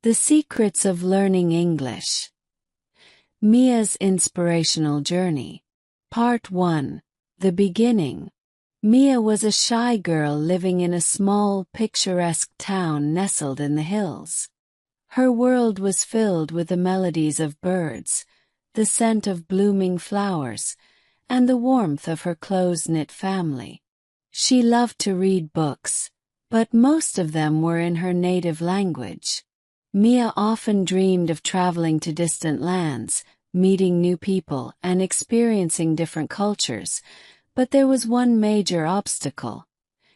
The Secrets of Learning English. Mia's Inspirational Journey. Part 1. The Beginning. Mia was a shy girl living in a small, picturesque town nestled in the hills. Her world was filled with the melodies of birds, the scent of blooming flowers, and the warmth of her close-knit family. She loved to read books, but most of them were in her native language. Mia often dreamed of traveling to distant lands, meeting new people, and experiencing different cultures, but there was one major obstacle.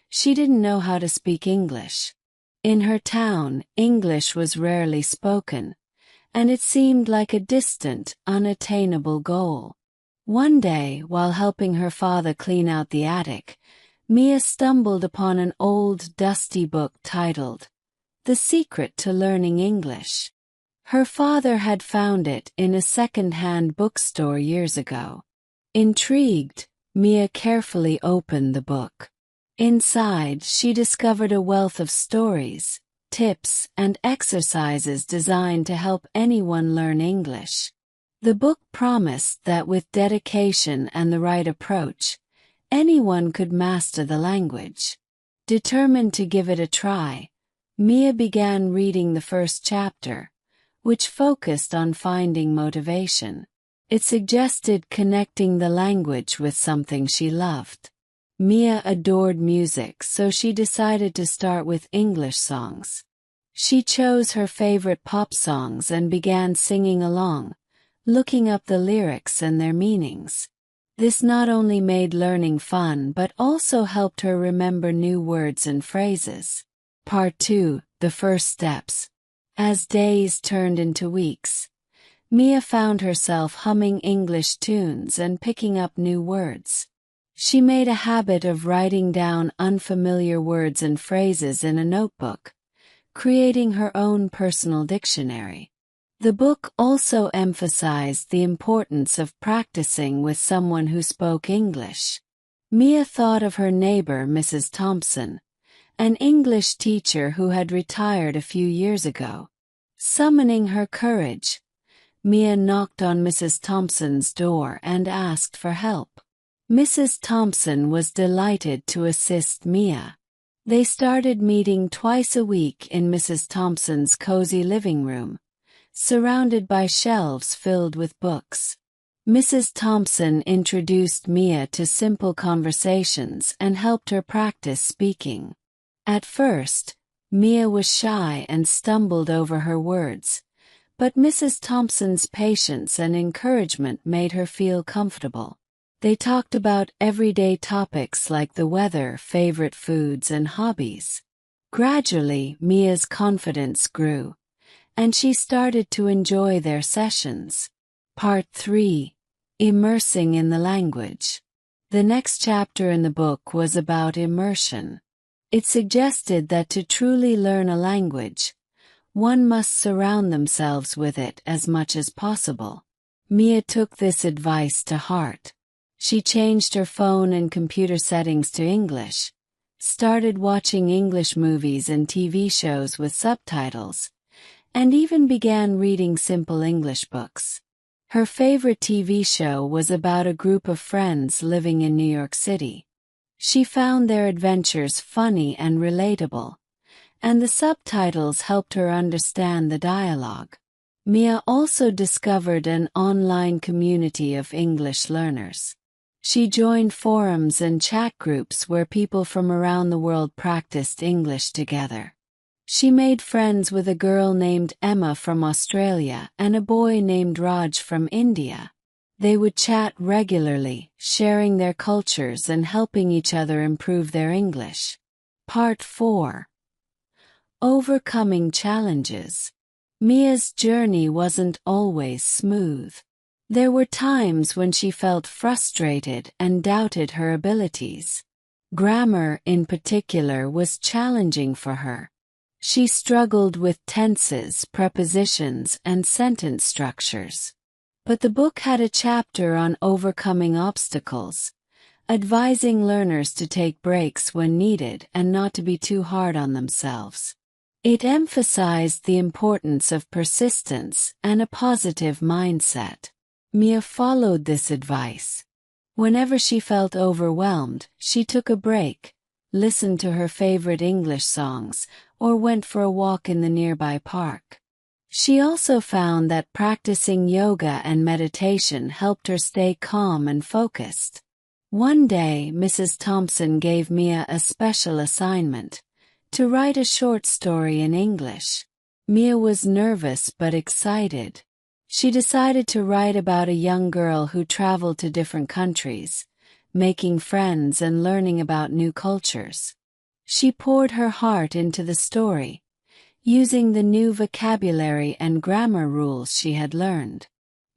She didn't know how to speak English. In her town, English was rarely spoken, and it seemed like a distant, unattainable goal. One day, while helping her father clean out the attic, Mia stumbled upon an old, dusty book titled The Secret to Learning English. Her father had found it in a second-hand bookstore years ago. Intrigued, Mia carefully opened the book. Inside, she discovered a wealth of stories, tips, and exercises designed to help anyone learn English. The book promised that with dedication and the right approach, anyone could master the language. Determined to give it a try, Mia began reading the first chapter, which focused on finding motivation. It suggested connecting the language with something she loved. Mia adored music, so she decided to start with English songs. She chose her favorite pop songs and began singing along, looking up the lyrics and their meanings. This not only made learning fun but also helped her remember new words and phrases. Part 2. The First Steps. As days turned into weeks, Mia found herself humming English tunes and picking up new words. She made a habit of writing down unfamiliar words and phrases in a notebook, creating her own personal dictionary. The book also emphasized the importance of practicing with someone who spoke English. Mia thought of her neighbor, Mrs. Thompson, an English teacher who had retired a few years ago. Summoning her courage, Mia knocked on Mrs. Thompson's door and asked for help. Mrs. Thompson was delighted to assist Mia. They started meeting twice a week in Mrs. Thompson's cozy living room, surrounded by shelves filled with books. Mrs. Thompson introduced Mia to simple conversations and helped her practice speaking. At first, Mia was shy and stumbled over her words, but Mrs. Thompson's patience and encouragement made her feel comfortable. They talked about everyday topics like the weather, favorite foods, and hobbies. Gradually, Mia's confidence grew, and she started to enjoy their sessions. Part 3. Immersing in the Language. The next chapter in the book was about immersion. It suggested that to truly learn a language, one must surround themselves with it as much as possible. Mia took this advice to heart. She changed her phone and computer settings to English, started watching English movies and TV shows with subtitles, and even began reading simple English books. Her favorite TV show was about a group of friends living in New York City. She found their adventures funny and relatable, and the subtitles helped her understand the dialogue. Mia also discovered an online community of English learners. She joined forums and chat groups where people from around the world practiced English together. She made friends with a girl named Emma from Australia and a boy named Raj from India. They would chat regularly, sharing their cultures and helping each other improve their English. Part 4. Overcoming Challenges. Mia's journey wasn't always smooth. There were times when she felt frustrated and doubted her abilities. Grammar, in particular, was challenging for her. She struggled with tenses, prepositions, and sentence structures. But the book had a chapter on overcoming obstacles, advising learners to take breaks when needed and not to be too hard on themselves. It emphasized the importance of persistence and a positive mindset. Mia followed this advice. Whenever she felt overwhelmed, she took a break, listened to her favorite English songs, or went for a walk in the nearby park. She also found that practicing yoga and meditation helped her stay calm and focused. One day, Mrs. Thompson gave Mia a special assignment: to write a short story in English. Mia was nervous but excited. She decided to write about a young girl who traveled to different countries, making friends and learning about new cultures. She poured her heart into the story, using the new vocabulary and grammar rules she had learned.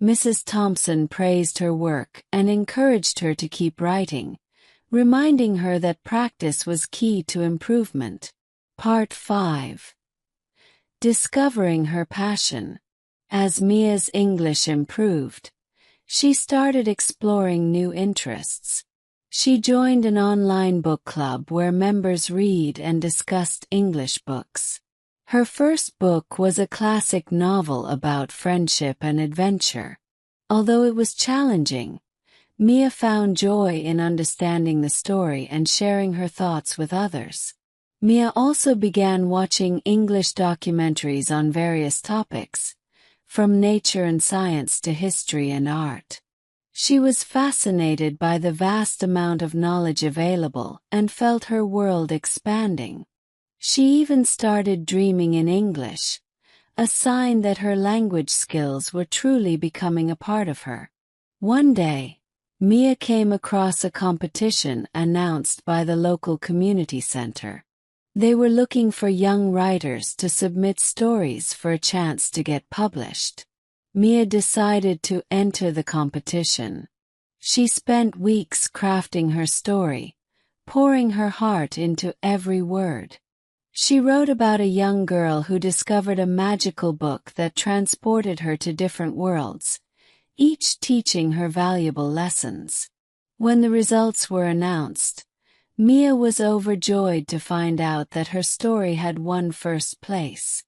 Mrs. Thompson praised her work and encouraged her to keep writing, reminding her that practice was key to improvement. Part 5. Discovering her passion. As Mia's English improved, she started exploring new interests. She joined an online book club where members read and discussed English books. Her first book was a classic novel about friendship and adventure. Although it was challenging, Mia found joy in understanding the story and sharing her thoughts with others. Mia also began watching English documentaries on various topics, from nature and science to history and art. She was fascinated by the vast amount of knowledge available and felt her world expanding. She even started dreaming in English, a sign that her language skills were truly becoming a part of her. One day, Mia came across a competition announced by the local community center. They were looking for young writers to submit stories for a chance to get published. Mia decided to enter the competition. She spent weeks crafting her story, pouring her heart into every word. She wrote about a young girl who discovered a magical book that transported her to different worlds, each teaching her valuable lessons. When the results were announced, Mia was overjoyed to find out that her story had won first place.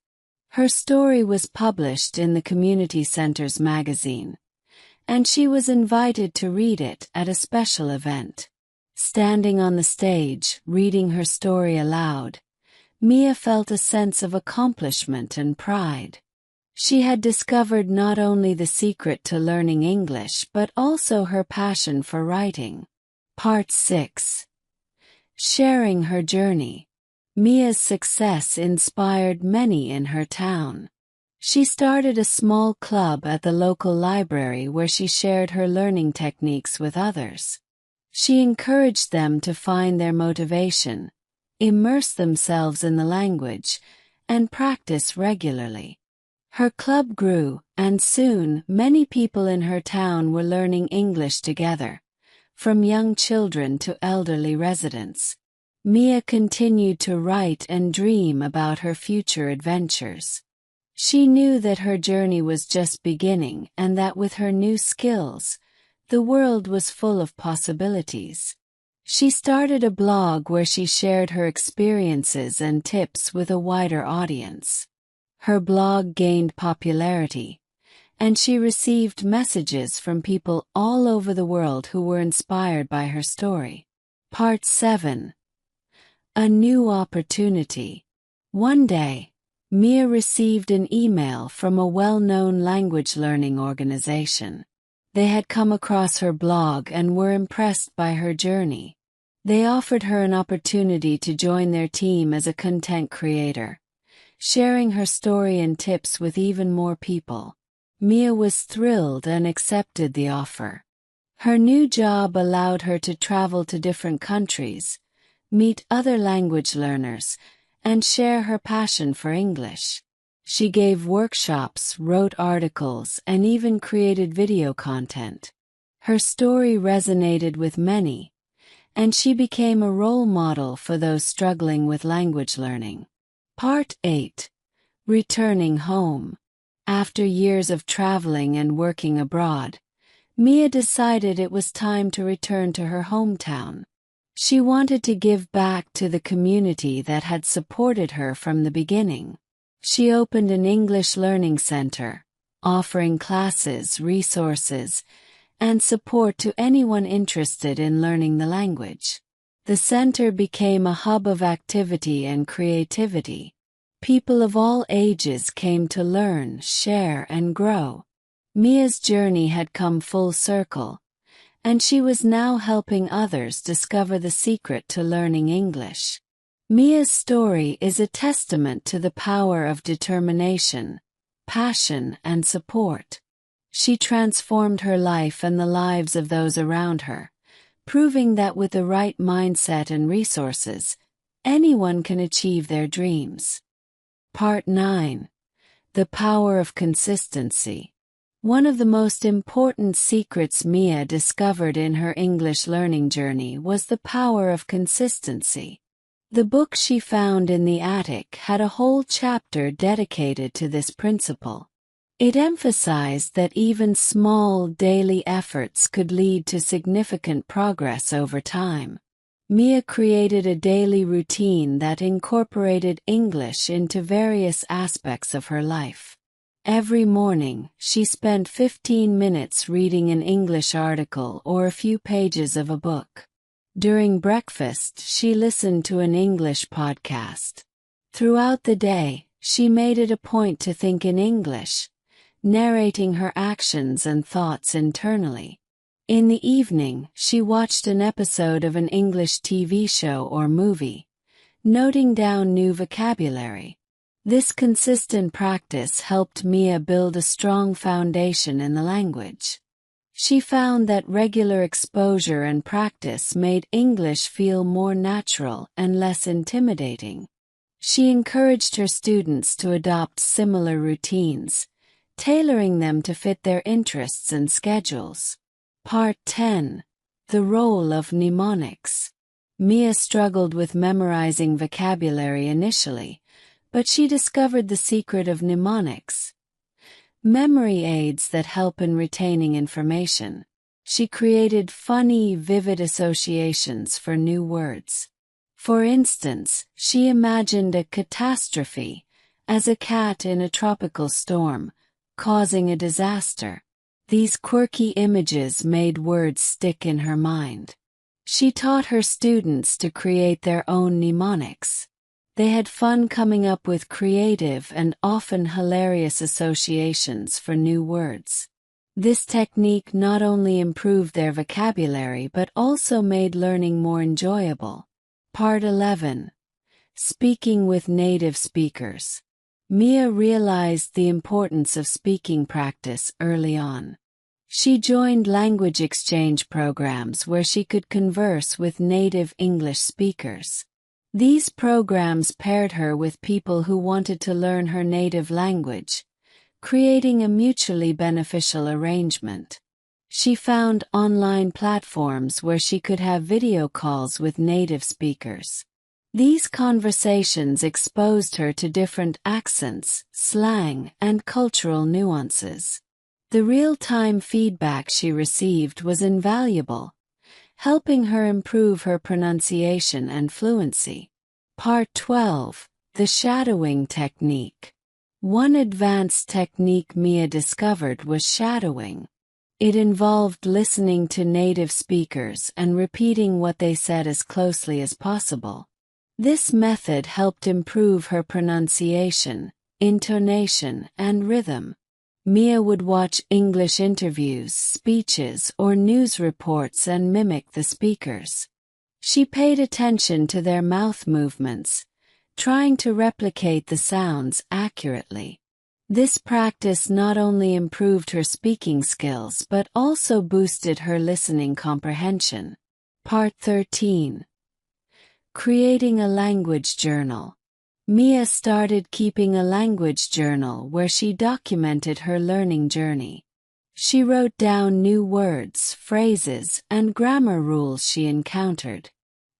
Her story was published in the community center's magazine, and she was invited to read it at a special event. Standing on the stage, reading her story aloud, Mia felt a sense of accomplishment and pride. She had discovered not only the secret to learning English but also her passion for writing. Part 6. Sharing her journey. Mia's success inspired many in her town. She started a small club at the local library where she shared her learning techniques with others. She encouraged them to find their motivation, immerse themselves in the language, and practice regularly. Her club grew, and soon many people in her town were learning English together, from young children to elderly residents. Mia continued to write and dream about her future adventures. She knew that her journey was just beginning and that with her new skills, the world was full of possibilities. She started a blog where she shared her experiences and tips with a wider audience. Her blog gained popularity, and she received messages from people all over the world who were inspired by her story. Part 7. A new opportunity. One day, Mia received an email from a well-known language learning organization. They had come across her blog and were impressed by her journey. They offered her an opportunity to join their team as a content creator, sharing her story and tips with even more people. Mia was thrilled and accepted the offer. Her new job allowed her to travel to different countries, meet other language learners, and share her passion for English. She gave workshops, wrote articles, and even created video content. Her story resonated with many, and she became a role model for those struggling with language learning. Part 8. Returning home. After years of traveling and working abroad, Mia decided it was time to return to her hometown. She wanted to give back to the community that had supported her from the beginning. She opened an English learning center, offering classes, resources, and support to anyone interested in learning the language. The center became a hub of activity and creativity. People of all ages came to learn, share, and grow. Mia's journey had come full circle, and she was now helping others discover the secret to learning English. Mia's story is a testament to the power of determination, passion, and support. She transformed her life and the lives of those around her, proving that with the right mindset and resources, anyone can achieve their dreams. Part 9. The Power of Consistency. One of the most important secrets Mia discovered in her English learning journey was the power of consistency. The book she found in the attic had a whole chapter dedicated to this principle. It emphasized that even small daily efforts could lead to significant progress over time. Mia created a daily routine that incorporated English into various aspects of her life. Every morning, she spent 15 minutes reading an English article or a few pages of a book. During breakfast, she listened to an English podcast. Throughout the day, she made it a point to think in English, narrating her actions and thoughts internally. In the evening, she watched an episode of an English TV show or movie, noting down new vocabulary. This consistent practice helped Mia build a strong foundation in the language. She found that regular exposure and practice made English feel more natural and less intimidating. She encouraged her students to adopt similar routines, tailoring them to fit their interests and schedules. Part 10. The Role of Mnemonics. Mia struggled with memorizing vocabulary initially, but she discovered the secret of mnemonics, memory aids that help in retaining information. She created funny, vivid associations for new words. For instance, she imagined a catastrophe as a cat in a tropical storm, causing a disaster. These quirky images made words stick in her mind. She taught her students to create their own mnemonics. They had fun coming up with creative and often hilarious associations for new words. This technique not only improved their vocabulary but also made learning more enjoyable. Part 11. Speaking with native speakers. Mia realized the importance of speaking practice early on. She joined language exchange programs where she could converse with native English speakers. These programs paired her with people who wanted to learn her native language, creating a mutually beneficial arrangement. She found online platforms where she could have video calls with native speakers. These conversations exposed her to different accents, slang, and cultural nuances. The real-time feedback she received was invaluable, helping her improve her pronunciation and fluency. Part 12. The Shadowing Technique. One advanced technique Mia discovered was shadowing. It involved listening to native speakers and repeating what they said as closely as possible. This method helped improve her pronunciation, intonation, and rhythm. Mia would watch English interviews, speeches, or news reports and mimic the speakers. She paid attention to their mouth movements, trying to replicate the sounds accurately. This practice not only improved her speaking skills but also boosted her listening comprehension. Part 13. Creating a language journal. Mia started keeping a language journal where she documented her learning journey. She wrote down new words, phrases, and grammar rules she encountered.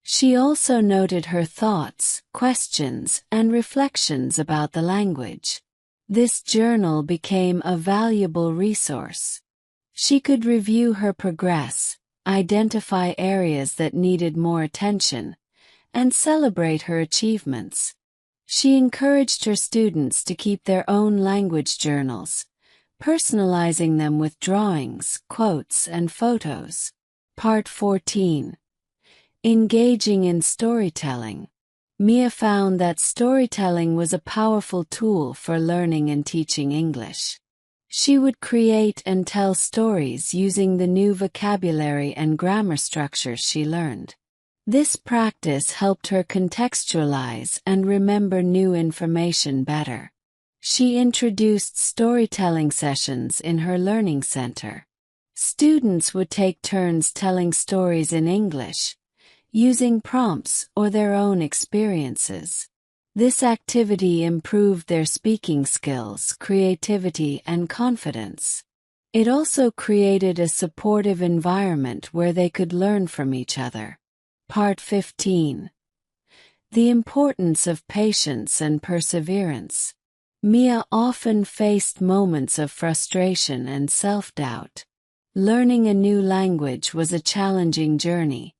She also noted her thoughts, questions, and reflections about the language. This journal became a valuable resource. She could review her progress, identify areas that needed more attention, and celebrate her achievements. She encouraged her students to keep their own language journals, personalizing them with drawings, quotes, and photos. Part 14. Engaging in storytelling. Mia found that storytelling was a powerful tool for learning and teaching English. She would create and tell stories using the new vocabulary and grammar structures she learned. This practice helped her contextualize and remember new information better. She introduced storytelling sessions in her learning center. Students would take turns telling stories in English, using prompts or their own experiences. This activity improved their speaking skills, creativity, and confidence. It also created a supportive environment where they could learn from each other. Part 15. The importance of patience and perseverance. Mia often faced moments of frustration and self-doubt. Learning a new language was a challenging journey,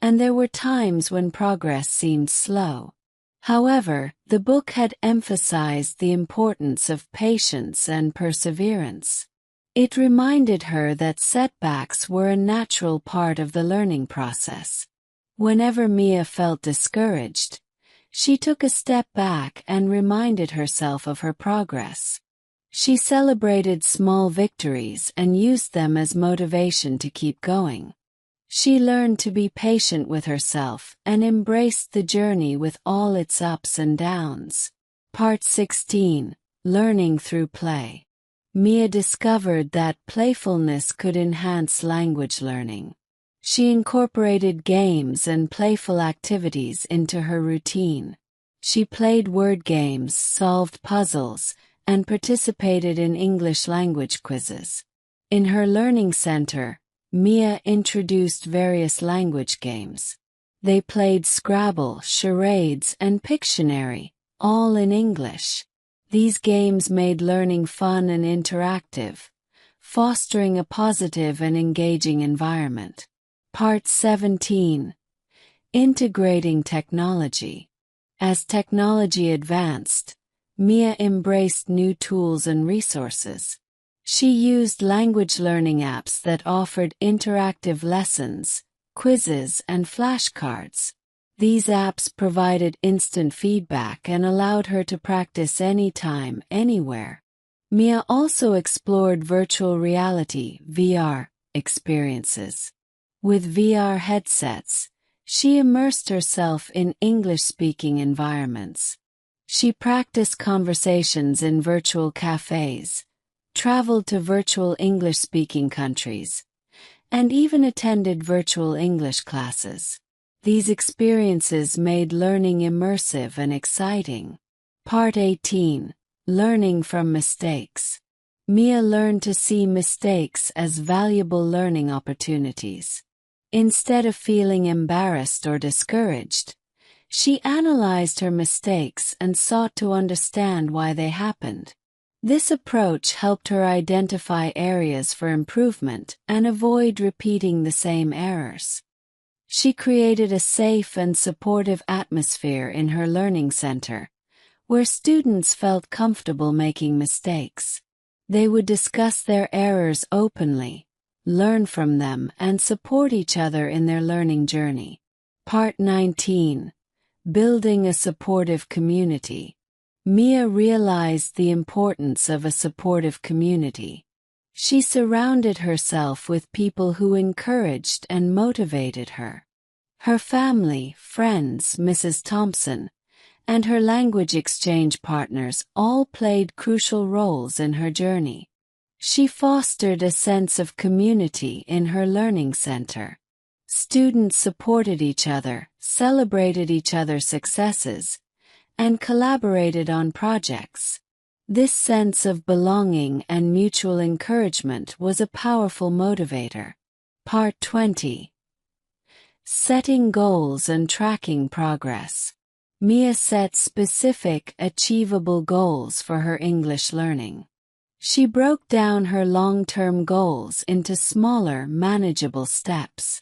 and there were times when progress seemed slow. However, the book had emphasized the importance of patience and perseverance. It reminded her that setbacks were a natural part of the learning process. Whenever Mia felt discouraged, she took a step back and reminded herself of her progress. She celebrated small victories and used them as motivation to keep going. She learned to be patient with herself and embraced the journey with all its ups and downs. Part 16. Learning through play. Mia discovered that playfulness could enhance language learning. She incorporated games and playful activities into her routine. She played word games, solved puzzles, and participated in English language quizzes. In her learning center, Mia introduced various language games. They played Scrabble, charades, and Pictionary, all in English. These games made learning fun and interactive, fostering a positive and engaging environment. Part 17. Integrating technology. As technology advanced, Mia embraced new tools and resources. She used language learning apps that offered interactive lessons, quizzes, and flashcards. These apps provided instant feedback and allowed her to practice anytime, anywhere. Mia also explored virtual reality (VR) experiences. With VR headsets, she immersed herself in English-speaking environments. She practiced conversations in virtual cafes, traveled to virtual English-speaking countries, and even attended virtual English classes. These experiences made learning immersive and exciting. Part 18. Learning from mistakes. Mia learned to see mistakes as valuable learning opportunities. Instead of feeling embarrassed or discouraged, she analyzed her mistakes and sought to understand why they happened. This approach helped her identify areas for improvement and avoid repeating the same errors. She created a safe and supportive atmosphere in her learning center, where students felt comfortable making mistakes. They would discuss their errors openly, learn from them, and support each other in their learning journey. Part 19. Building a supportive community. Mia realized the importance of a supportive community. She surrounded herself with people who encouraged and motivated her. Her family, friends, Mrs. Thompson, and her language exchange partners all played crucial roles in her journey. She fostered a sense of community in her learning center. Students supported each other, celebrated each other's successes, and collaborated on projects. This sense of belonging and mutual encouragement was a powerful motivator. Part 20. Setting goals and tracking progress. Mia set specific, achievable goals for her English learning. She broke down her long-term goals into smaller, manageable steps.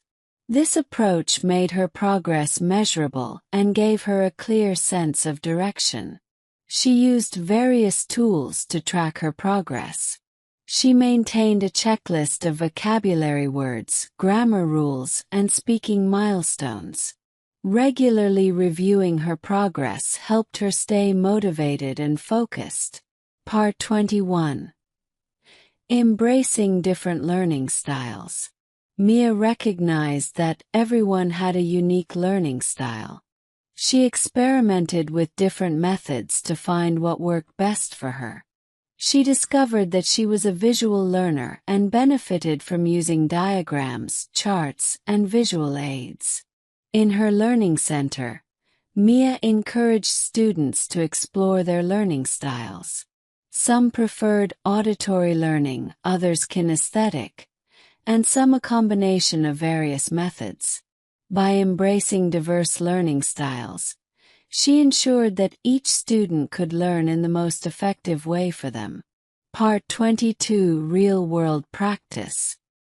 This approach made her progress measurable and gave her a clear sense of direction. She used various tools to track her progress. She maintained a checklist of vocabulary words, grammar rules, and speaking milestones. Regularly reviewing her progress helped her stay motivated and focused. Part 21. Embracing different learning styles. Mia recognized that everyone had a unique learning style. She experimented with different methods to find what worked best for her. She discovered that she was a visual learner and benefited from using diagrams, charts, and visual aids. In her learning center, Mia encouraged students to explore their learning styles. Some preferred auditory learning, others kinesthetic, and some a combination of various methods. By embracing diverse learning styles, she ensured that each student could learn in the most effective way for them. Part 22. Real-world practice.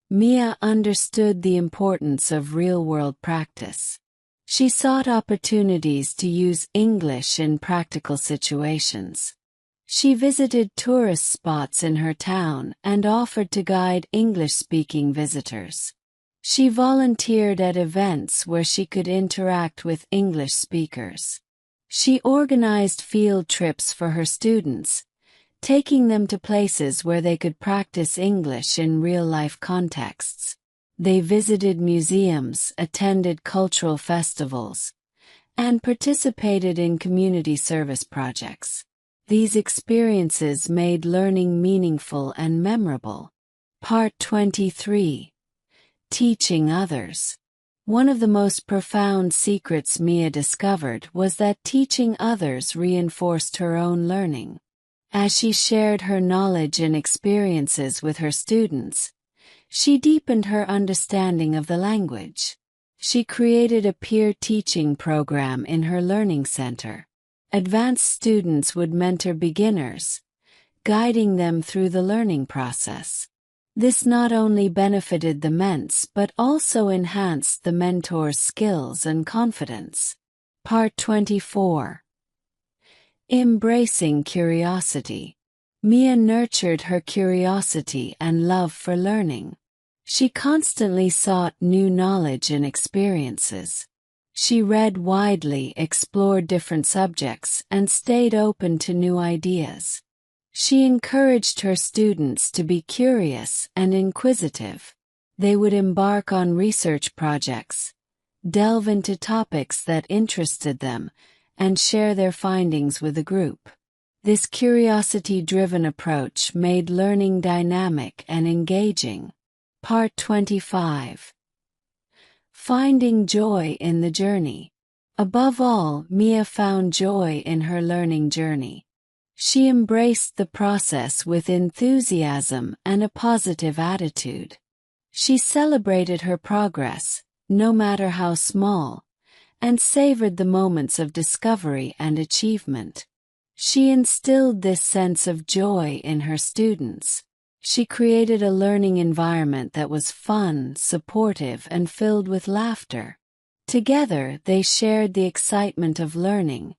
Mia understood the importance of real-world practice. She sought opportunities to use English in practical situations. She visited tourist spots in her town and offered to guide English-speaking visitors. She volunteered at events where she could interact with English speakers. She organized field trips for her students, taking them to places where they could practice English in real-life contexts. They visited museums, attended cultural festivals, and participated in community service projects. These experiences made learning meaningful and memorable. Part 23. Teaching others. One of the most profound secrets Mia discovered was that teaching others reinforced her own learning. As she shared her knowledge and experiences with her students, she deepened her understanding of the language. She created a peer teaching program in her learning center. Advanced students would mentor beginners, guiding them through the learning process. This not only benefited the ments but also enhanced the mentor's skills and confidence. Part 24. Embracing curiosity. Mia nurtured her curiosity and love for learning. She constantly sought new knowledge and experiences. She read widely, explored different subjects, and stayed open to new ideas. She encouraged her students to be curious and inquisitive. They would embark on research projects, delve into topics that interested them, and share their findings with the group. This curiosity-driven approach made learning dynamic and engaging. Part 25. Finding joy in the journey. Above all, Mia found joy in her learning journey. She embraced the process with enthusiasm and a positive attitude. She celebrated her progress, no matter how small, and savored the moments of discovery and achievement. She instilled this sense of joy in her students. She created a learning environment that was fun, supportive, and filled with laughter. Together, they shared the excitement of learning,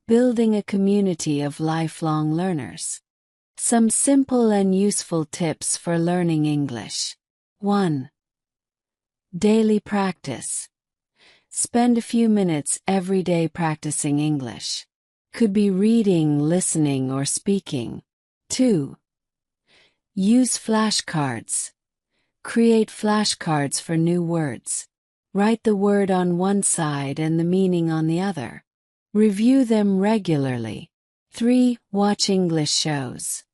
building a community of lifelong learners. Some simple and useful tips for learning English. 1. Daily practice. Spend a few minutes every day practicing English. Could be reading, listening, or speaking. 2. Use flashcards. Create flashcards for new words. Write the word on one side and the meaning on the other. Review them regularly. 3. Watch English shows.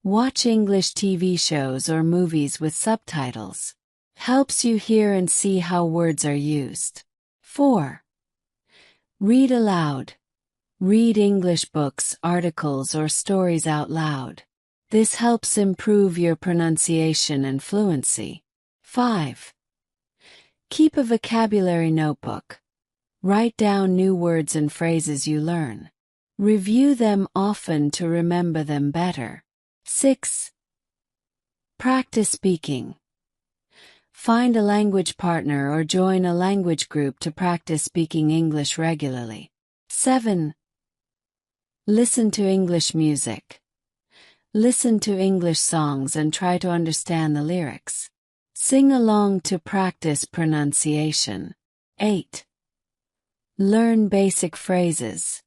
Watch English TV shows or movies with subtitles. Helps you hear and see how words are used. 4. Read aloud. Read English books, articles, or stories out loud. This helps improve your pronunciation and fluency. 5. Keep a vocabulary notebook. Write down new words and phrases you learn. Review them often to remember them better. 6. Practice speaking. Find a language partner or join a language group to practice speaking English regularly. 7. Listen to English music. Listen to English songs and try to understand the lyrics. Sing along to practice pronunciation. 8. Learn basic phrases.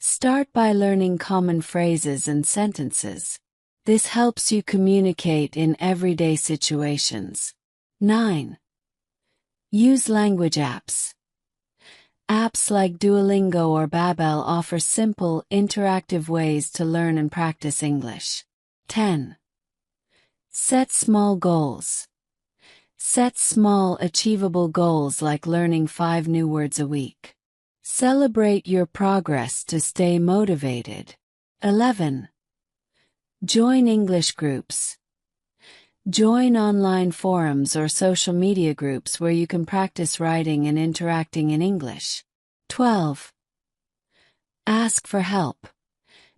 Start by learning common phrases and sentences. This helps you communicate in everyday situations. 9. Use language apps. Apps like Duolingo or Babbel offer simple, interactive ways to learn and practice English. 10. Set small goals. Set small, achievable goals like learning 5 new words a week. Celebrate your progress to stay motivated. 11. Join English groups. Join online forums or social media groups where you can practice writing and interacting in English. 12. Ask for help.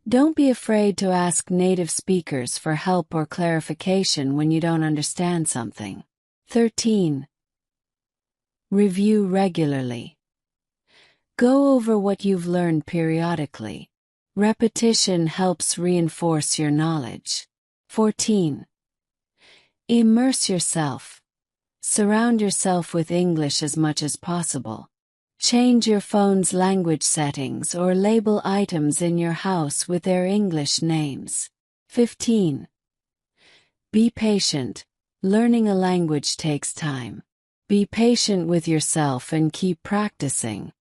Don't be afraid to ask native speakers for help or clarification when you don't understand something. 13. Review regularly. Go over what you've learned periodically. Repetition helps reinforce your knowledge. 14. Immerse yourself. Surround yourself with English as much as possible. Change your phone's language settings or label items in your house with their English names. 15. Be patient. Learning a language takes time. Be patient with yourself and keep practicing.